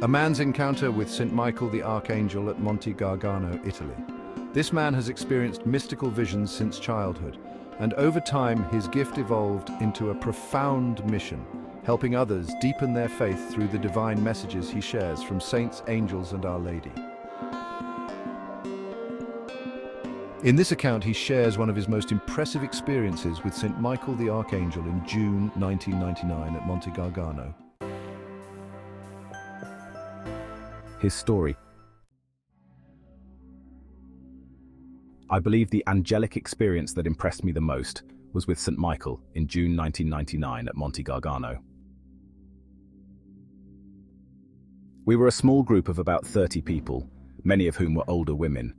A man's encounter with St. Michael the Archangel at Monte Gargano, Italy. This man has experienced mystical visions since childhood, and over time his gift evolved into a profound mission, helping others deepen their faith through the divine messages he shares from saints, angels, and Our Lady. In this account, he shares one of his most impressive experiences with St. Michael the Archangel in June 1999 at Monte Gargano. His story. I believe the angelic experience that impressed me the most was with St. Michael in June 1999 at Monte Gargano. We were a small group of about 30 people, many of whom were older women.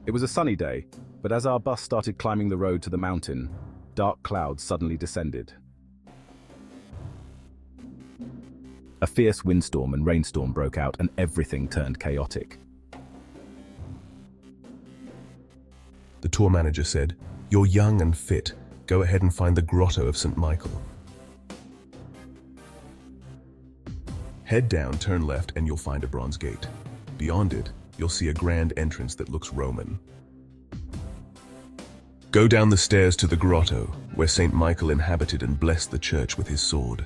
It was a sunny day, but as our bus started climbing the road to the mountain, dark clouds suddenly descended. A fierce windstorm and rainstorm broke out, and everything turned chaotic. The tour manager said, "You're young and fit. Go ahead and find the grotto of St. Michael. Head down, turn left, and you'll find a bronze gate. Beyond it, you'll see a grand entrance that looks Roman. Go down the stairs to the grotto, where St. Michael inhabited and blessed the church with his sword.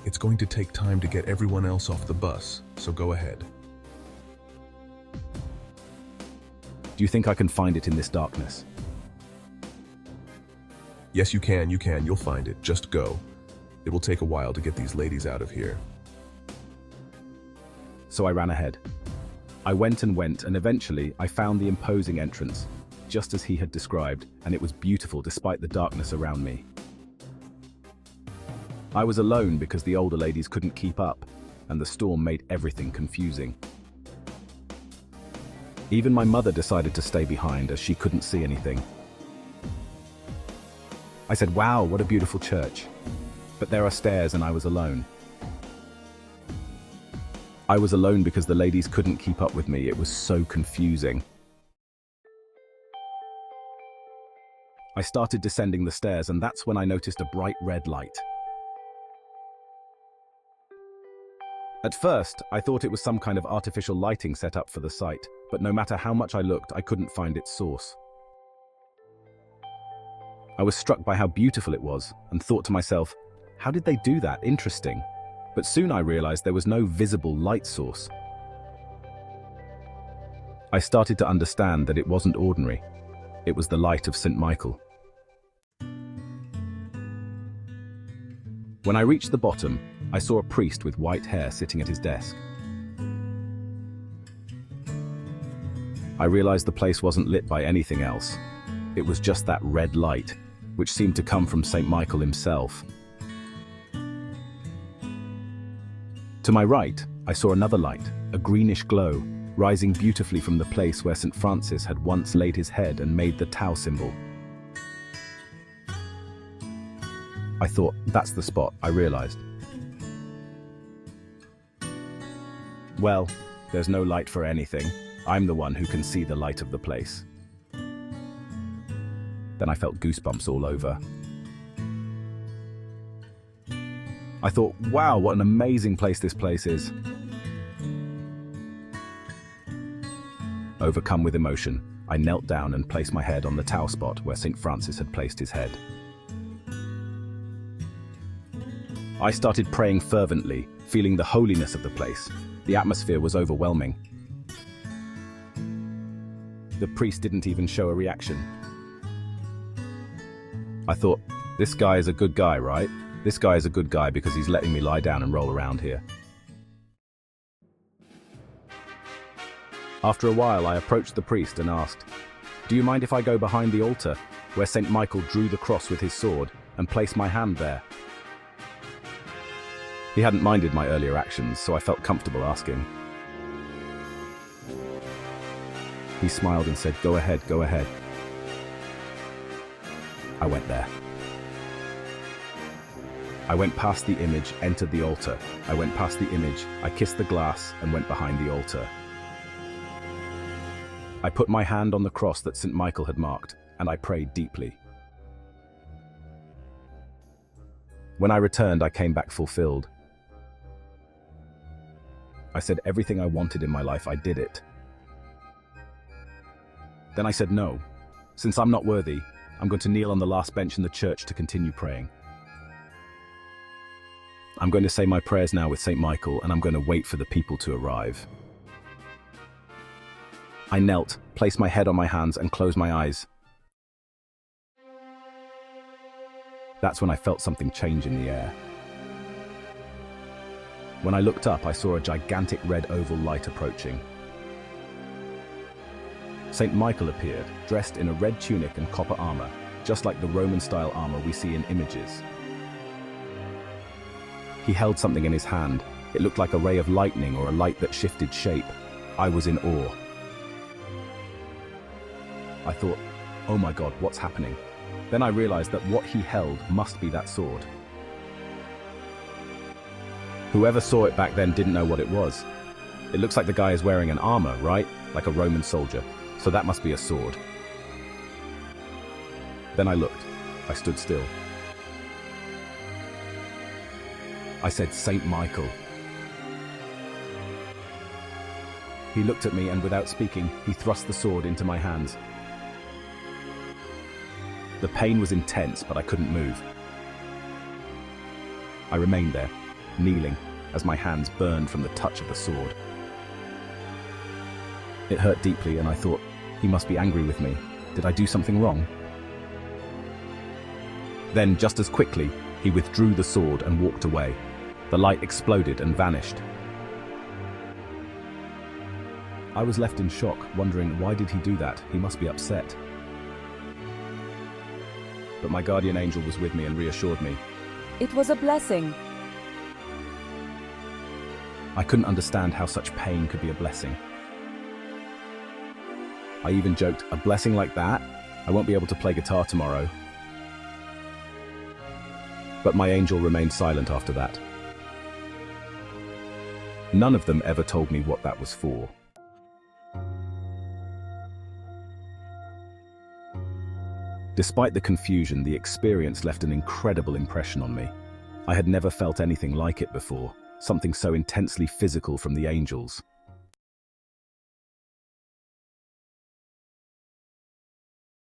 It's going to take time to get everyone else off the bus, so go ahead." Do you think I can find it in this darkness? Yes, you can, you'll find it. Just go. It will take a while to get these ladies out of here. So I ran ahead. I went, and eventually I found the imposing entrance, just as he had described, and it was beautiful despite the darkness around me. I was alone because the older ladies couldn't keep up, and the storm made everything confusing. Even my mother decided to stay behind as she couldn't see anything. I said, "Wow, what a beautiful church." But there are stairs and I was alone. I was alone because the ladies couldn't keep up with me. It was so confusing. I started descending the stairs, and that's when I noticed a bright red light. At first, I thought it was some kind of artificial lighting set up for the site, but no matter how much I looked, I couldn't find its source. I was struck by how beautiful it was, and thought to myself, how did they do that? Interesting. But soon I realized there was no visible light source. I started to understand that it wasn't ordinary. It was the light of St. Michael. When I reached the bottom, I saw a priest with white hair sitting at his desk. I realized the place wasn't lit by anything else. It was just that red light, which seemed to come from St. Michael himself. To my right, I saw another light, a greenish glow, rising beautifully from the place where St. Francis had once laid his head and made the Tau symbol. I thought, that's the spot, I realized. Well, there's no light for anything. I'm the one who can see the light of the place. Then I felt goosebumps all over. I thought, wow, what an amazing place this place is. Overcome with emotion, I knelt down and placed my head on the Tau spot where St. Francis had placed his head. I started praying fervently, feeling the holiness of the place. The atmosphere was overwhelming. The priest didn't even show a reaction. I thought, this guy is a good guy, right? This guy is a good guy because he's letting me lie down and roll around here. After a while, I approached the priest and asked, "Do you mind if I go behind the altar, where St. Michael drew the cross with his sword, and place my hand there?" He hadn't minded my earlier actions, so I felt comfortable asking. He smiled and said, "Go ahead, go ahead." I went there. I went past the image, entered the altar. I went past the image, I kissed the glass, and went behind the altar. I put my hand on the cross that St. Michael had marked, and I prayed deeply. When I returned, I came back fulfilled. I said everything I wanted in my life, I did it. Then I said no. Since I'm not worthy, I'm going to kneel on the last bench in the church to continue praying. I'm going to say my prayers now with St. Michael, and I'm going to wait for the people to arrive. I knelt, placed my head on my hands, and closed my eyes. That's when I felt something change in the air. When I looked up, I saw a gigantic red oval light approaching. St. Michael appeared, dressed in a red tunic and copper armor, just like the Roman-style armor we see in images. He held something in his hand. It looked like a ray of lightning or a light that shifted shape. I was in awe. I thought, oh my God, what's happening? Then I realized that what he held must be that sword. Whoever saw it back then didn't know what it was. It looks like the guy is wearing an armor, right? Like a Roman soldier. So that must be a sword. Then I looked. I stood still. I said, St. Michael. He looked at me and without speaking, he thrust the sword into my hands. The pain was intense, but I couldn't move. I remained there, kneeling, as my hands burned from the touch of the sword. It hurt deeply, and I thought, he must be angry with me. Did I do something wrong? Then, just as quickly, he withdrew the sword and walked away. The light exploded and vanished. I was left in shock, wondering why did he do that? He must be upset. But my guardian angel was with me and reassured me. It was a blessing. I couldn't understand how such pain could be a blessing. I even joked, a blessing like that? I won't be able to play guitar tomorrow. But my angel remained silent after that. None of them ever told me what that was for. Despite the confusion, the experience left an incredible impression on me. I had never felt anything like it before, something so intensely physical from the angels.